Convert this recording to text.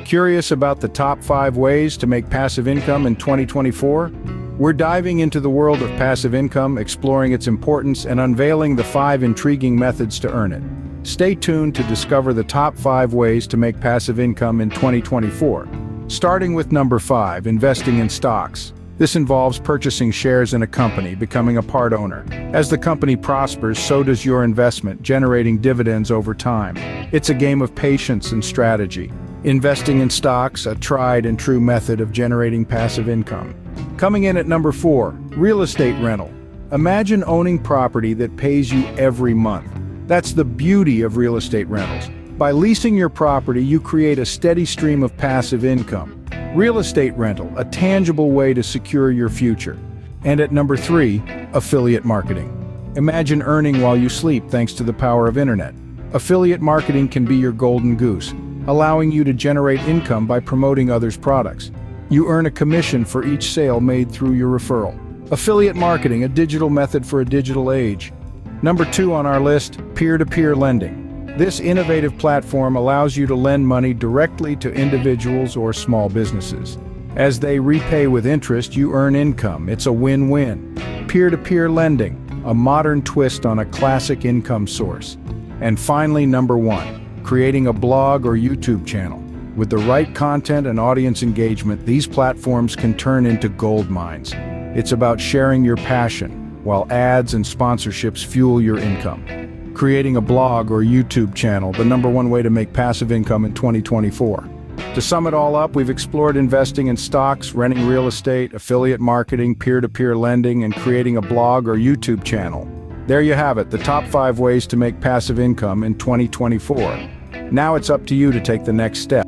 Curious about the top 5 ways to make passive income in 2024? We're diving into the world of passive income, exploring its importance and unveiling the 5 intriguing methods to earn it. Stay tuned to discover the top 5 ways to make passive income in 2024. Starting with number 5, investing in stocks. This involves purchasing shares in a company, becoming a part owner. As the company prospers, so does your investment, generating dividends over time. It's a game of patience and strategy. Investing in stocks, a tried and true method of generating passive income. Coming in at number 4, real estate rental. Imagine owning property that pays you every month. That's the beauty of real estate rentals. By leasing your property, you create a steady stream of passive income. Real estate rental, a tangible way to secure your future. And at number 3, affiliate marketing. Imagine earning while you sleep thanks to the power of internet. Affiliate marketing can be your golden goose, allowing you to generate income by promoting others' products. You earn a commission for each sale made through your referral. Affiliate marketing, a digital method for a digital age. Number 2 on our list, peer-to-peer lending. This innovative platform allows you to lend money directly to individuals or small businesses. As they repay with interest, you earn income. It's a win-win. Peer-to-peer lending, a modern twist on a classic income source. And finally, number 1, creating a blog or YouTube channel. With the right content and audience engagement, these platforms can turn into gold mines. It's about sharing your passion, while ads and sponsorships fuel your income. Creating a blog or YouTube channel, the number 1 way to make passive income in 2024. To sum it all up, we've explored investing in stocks, renting real estate, affiliate marketing, peer-to-peer lending, and creating a blog or YouTube channel. There you have it, the top 5 ways to make passive income in 2024. Now it's up to you to take the next step.